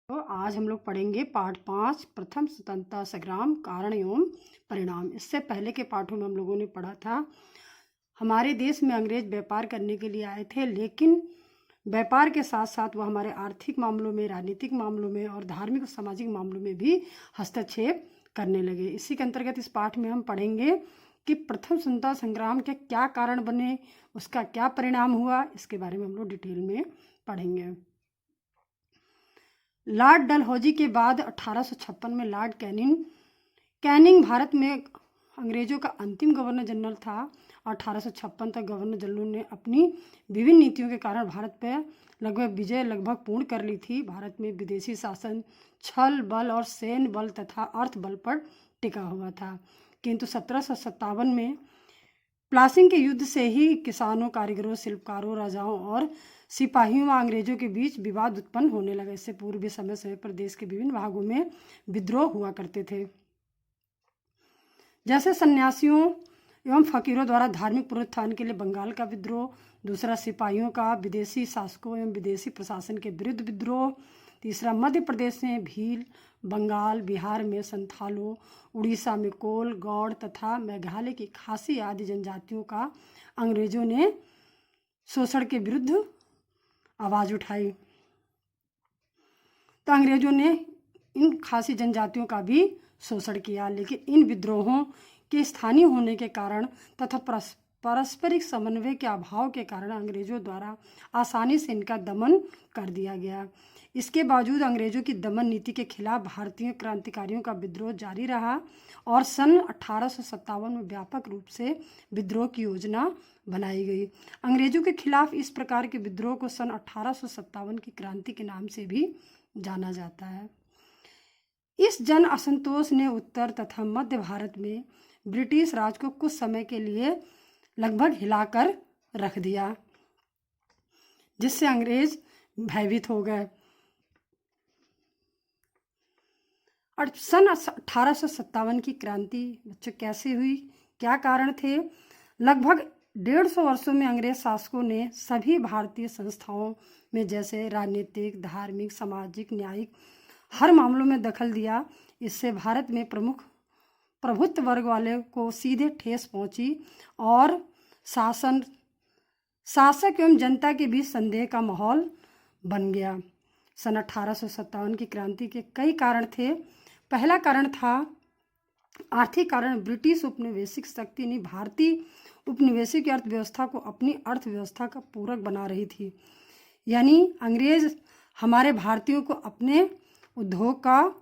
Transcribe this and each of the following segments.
तो आज हम लोग पढ़ेंगे पाठ 5 प्रथम स्वतंत्रता संग्राम कारण एवं परिणाम। इससे पहले के पाठों में हम लोगों ने पढ़ा था हमारे देश में अंग्रेज व्यापार करने के लिए आए थे, लेकिन व्यापार के साथ साथ वो हमारे आर्थिक मामलों में, राजनीतिक मामलों में और धार्मिक और सामाजिक मामलों में भी हस्तक्षेप करने लगे। इसी के अंतर्गत इस पाठ में हम पढ़ेंगे कि प्रथम स्वतंत्रता संग्राम के क्या कारण बने, उसका क्या परिणाम हुआ, इसके बारे में हम लोग डिटेल में पढ़ेंगे। लॉर्ड डलहौजी के बाद 1856 में लॉर्ड कैनिंग भारत में अंग्रेजों का अंतिम गवर्नर जनरल था। 1856 तक गवर्नर जनरल ने अपनी विभिन्न नीतियों के कारण भारत पर लगभग पूर्ण कर ली थी। भारत में विदेशी शासन छल बल और सैन्य बल तथा अर्थ बल पर टिका हुआ था, किंतु 1757 में प्लासिंग के युद्ध से ही किसानों, कारीगरों, शिल्पकारों, राजाओं और सिपाहियों व अंग्रेजों के बीच विवाद उत्पन्न होने लगा। इससे पूर्व भी समय समय पर देश के विभिन्न भागों में विद्रोह हुआ करते थे, जैसे सन्यासियों एवं फकीरों द्वारा धार्मिक पुनरुत्थान के लिए बंगाल का विद्रोह, दूसरा सिपाहियों का विदेशी शासकों एवं विदेशी प्रशासन के विरुद्ध विद्रोह, तीसरा मध्य प्रदेश में भील, बंगाल, बिहार में संथालों, उड़ीसा में कोल, गौड़ तथा मेघालय की खासी आदि जनजातियों का अंग्रेजों ने शोषण के विरुद्ध आवाज़ उठाई। तो अंग्रेजों ने इन खासी जनजातियों का भी शोषण किया, लेकिन इन विद्रोहों के स्थानीय होने के कारण तथा पारस्परिक समन्वय के अभाव के कारण अंग्रेजों द्वारा आसानी से इनका दमन कर दिया गया। इसके बावजूद अंग्रेजों की दमन नीति के खिलाफ भारतीय क्रांतिकारियों का विद्रोह जारी रहा और सन 1857 में व्यापक रूप से विद्रोह की योजना बनाई गई। अंग्रेजों के खिलाफ इस प्रकार के विद्रोह को सन 1857 की क्रांति के नाम से भी जाना जाता है। इस जन असंतोष ने उत्तर तथा मध्य भारत में ब्रिटिश राज को कुछ समय के लिए लगभग हिलाकर रख दिया, जिससे अंग्रेज भयभीत हो गए। और सन 1857 की क्रांति बच्चों कैसे हुई, क्या कारण थे? लगभग 150 वर्षों में अंग्रेज शासकों ने सभी भारतीय संस्थाओं में, जैसे राजनीतिक, धार्मिक, सामाजिक, न्यायिक, हर मामलों में दखल दिया। इससे भारत में प्रमुख प्रभुत्व वर्ग वाले को सीधे ठेस पहुंची और शासक एवं जनता के बीच संदेह का माहौल बन गया। सन 1857 की क्रांति के कई कारण थे। पहला कारण था आर्थिक कारण। ब्रिटिश उपनिवेशिक शक्ति ने भारतीय उपनिवेशिक अर्थव्यवस्था को अपनी अर्थव्यवस्था का पूरक बना रही थी, यानी अंग्रेज हमारे भारतीयों को अपने उद्योग का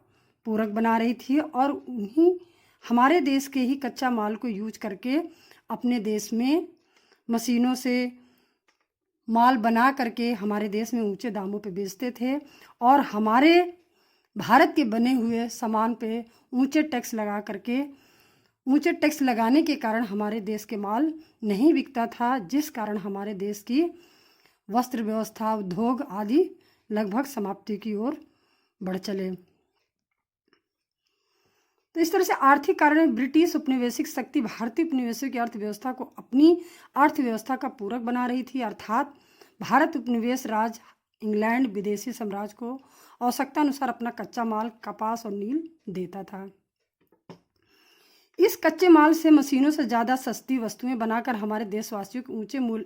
पूरक बना रही थी और उन्हीं हमारे देश के ही कच्चा माल को यूज करके अपने देश में मशीनों से माल बना करके हमारे देश में ऊंचे दामों पे बेचते थे और हमारे भारत के बने हुए सामान पे ऊंचे टैक्स लगाने के कारण हमारे देश के माल नहीं बिकता था, जिस कारण हमारे देश की वस्त्र व्यवस्था, उद्योग आदि लगभग समाप्ति की ओर बढ़ चले। तो इस तरह से आर्थिक कारण ब्रिटिश उपनिवेशिक शक्ति भारतीय उपनिवेशों की अर्थव्यवस्था को अपनी अर्थव्यवस्था का पूरक बना रही थी, अर्थात भारत उपनिवेश राज इंग्लैंड विदेशी साम्राज्य को आवश्यकता अनुसार अपना कच्चा माल कपास और नील देता था। इस कच्चे माल से मशीनों से ज़्यादा सस्ती वस्तुएं बनाकर हमारे देशवासियों को ऊंचे मूल्य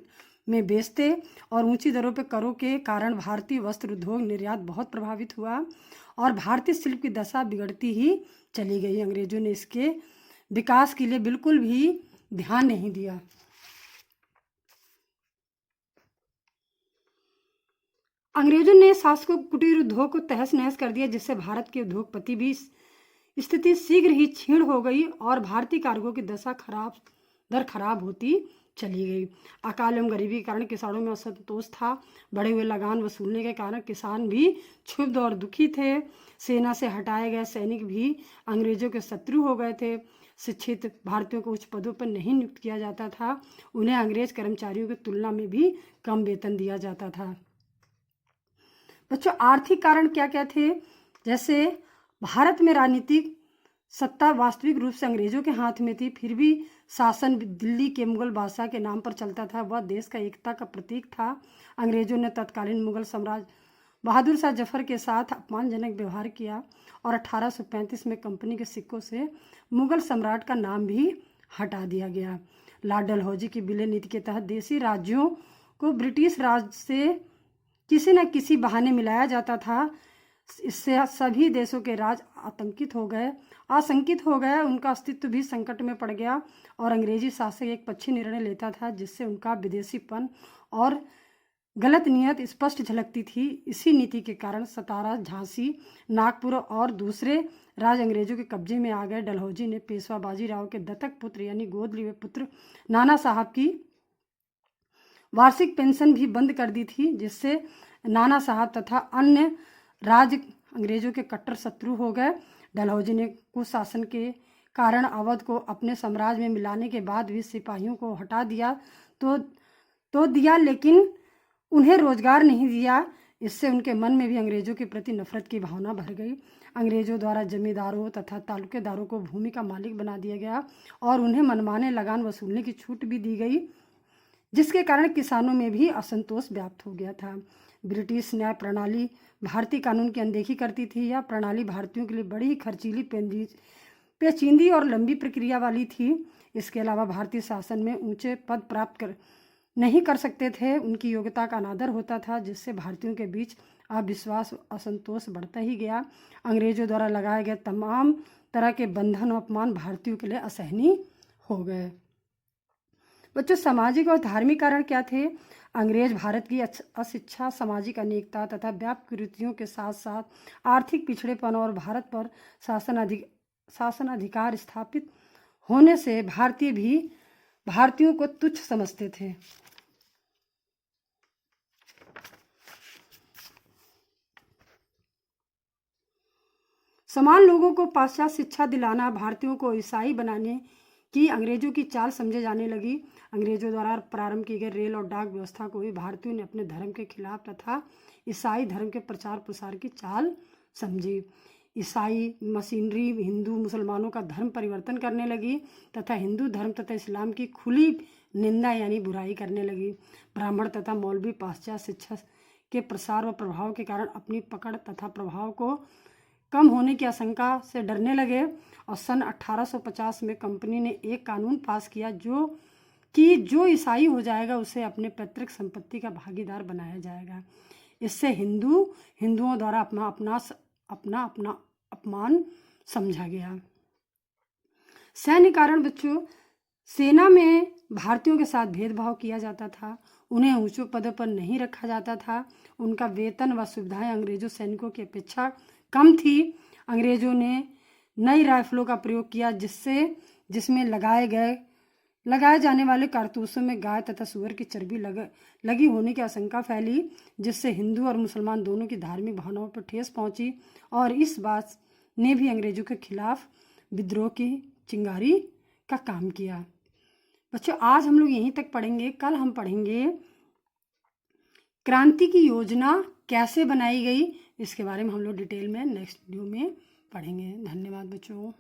में बेचते और ऊंची दरों पर करों के कारण भारतीय वस्त्र उद्योग निर्यात बहुत प्रभावित हुआ और भारतीय शिल्प की दशा बिगड़ती ही चली गई। अंग्रेजों ने इसके विकास के लिए बिल्कुल भी ध्यान नहीं दिया। अंग्रेजों ने शासकों कुटीर उद्योग को तहस नहस कर दिया, जिससे भारत के उद्योगपति भी स्थिति शीघ्र ही क्षीण हो गई और भारतीय कार्यों की दशा खराब होती चली गई। अकाल एवं गरीबी के कारण किसानों में असंतोष था। बढ़े हुए लगान वसूलने के कारण किसान भी क्षुब्ध और दुखी थे। सेना से हटाए गए सैनिक भी अंग्रेजों के शत्रु हो गए थे। शिक्षित भारतीयों को उच्च पदों पर नहीं नियुक्त किया जाता था। उन्हें अंग्रेज कर्मचारियों की तुलना में भी कम वेतन दिया जाता था। बच्चों, आर्थिक कारण क्या क्या थे? जैसे भारत में राजनीतिक सत्ता वास्तविक रूप से अंग्रेजों के हाथ में थी, फिर भी शासन दिल्ली के मुगल बादशाह के नाम पर चलता था। वह देश का एकता का प्रतीक था। अंग्रेजों ने तत्कालीन मुगल साम्राज्य बहादुर शाह जफर के साथ अपमानजनक व्यवहार किया और 1835 में कंपनी के सिक्कों से मुगल सम्राट का नाम भी हटा दिया गया। लॉर्ड डलहौजी की विलय नीति के तहत देशी राज्यों को ब्रिटिश राज से किसी न किसी बहाने मिलाया जाता था। इससे सभी देशों के राज आशंकित हो गए, उनका अस्तित्व भी संकट में पड़ गया और अंग्रेजी शासक एक पक्षी निर्णय लेता था जिससे उनका विदेशीपन और गलत नीयत स्पष्ट झलकती थी। इसी नीति के कारण सतारा, झांसी, नागपुर और दूसरे राज अंग्रेजों के कब्जे में आ गए। डलहौजी ने पेशवा बाजीराव के दत्तक पुत्र यानी गोद लिए पुत्र नाना साहब की वार्षिक पेंशन भी बंद कर दी थी, जिससे नाना साहब तथा अन्य राज अंग्रेजों के कट्टर शत्रु हो गए। डलहौजी ने कुशासन के कारण अवध को अपने साम्राज्य में मिलाने के बाद भी सिपाहियों को हटा दिया तो दिया, लेकिन उन्हें रोजगार नहीं दिया। इससे उनके मन में भी अंग्रेजों के प्रति नफरत की भावना भर गई। अंग्रेजों द्वारा जमींदारों तथा तालुकेदारों को भूमि का मालिक बना दिया गया और उन्हें मनमाने लगान वसूलने की छूट भी दी गई, जिसके कारण किसानों में भी असंतोष व्याप्त हो गया था। ब्रिटिश न्याय प्रणाली भारतीय कानून की अनदेखी करती थी। यह प्रणाली भारतीयों के लिए बड़ी ही खर्चीली, पेचीदी और लंबी प्रक्रिया वाली थी। इसके अलावा भारतीय शासन में ऊंचे पद प्राप्त नहीं कर सकते थे। उनकी योग्यता का अनादर होता था, जिससे भारतीयों के बीच अविश्वास, असंतोष बढ़ता ही गया। अंग्रेजों द्वारा लगाए गए तमाम तरह के बंधन और अपमान भारतीयों के लिए असहनीय हो गए। बच्चों, सामाजिक और धार्मिक कारण क्या थे? अंग्रेज भारत की अशिक्षा, सामाजिक अनेकता तथा व्यापक कुरीतियों के साथ साथ आर्थिक पिछड़ेपन और भारत पर शासन अधिकार स्थापित होने से भारतीयों को तुच्छ समझते थे। समान लोगों को पाश्चात्य शिक्षा दिलाना, भारतीयों को ईसाई बनाने की अंग्रेजों की चाल समझे जाने लगी। अंग्रेजों द्वारा प्रारंभ की गई रेल और डाक व्यवस्था को भी भारतीयों ने अपने धर्म के खिलाफ तथा ईसाई धर्म के प्रचार प्रसार की चाल समझी। ईसाई मशीनरी हिंदू मुसलमानों का धर्म परिवर्तन करने लगी तथा हिंदू धर्म तथा इस्लाम की खुली निंदा यानी बुराई करने लगी। ब्राह्मण तथा मौलवी पाश्चात्य शिक्षा के प्रसार व प्रभाव के कारण अपनी पकड़ तथा प्रभाव को कम होने की आशंका से डरने लगे और सन 1850 में कंपनी ने एक कानून पास किया जो ईसाई हो जाएगा उसे अपने पैतृक संपत्ति का भागीदार बनाया जाएगा। इससे हिंदुओं द्वारा अपना अपमान समझा गया। सैन्य कारण बच्चों, सेना में भारतीयों के साथ भेदभाव किया जाता था। उन्हें ऊंचे पदों पर नहीं रखा जाता था। उनका वेतन व सुविधाएं अंग्रेजों सैनिकों की अपेक्षा कम थी। अंग्रेजों ने नई राइफलों का प्रयोग किया जिसमें लगाए जाने वाले कारतूसों में गाय तथा सुअर की चर्बी लगी होने की आशंका फैली, जिससे हिंदू और मुसलमान दोनों की धार्मिक भावनाओं पर ठेस पहुंची और इस बात ने भी अंग्रेजों के खिलाफ विद्रोह की चिंगारी का काम किया। बच्चों, आज हम लोग यहीं तक पढ़ेंगे। कल हम पढ़ेंगे क्रांति की योजना कैसे बनाई गई। इसके बारे में हम लोग डिटेल में नेक्स्ट वीडियो में पढ़ेंगे। धन्यवाद बच्चों।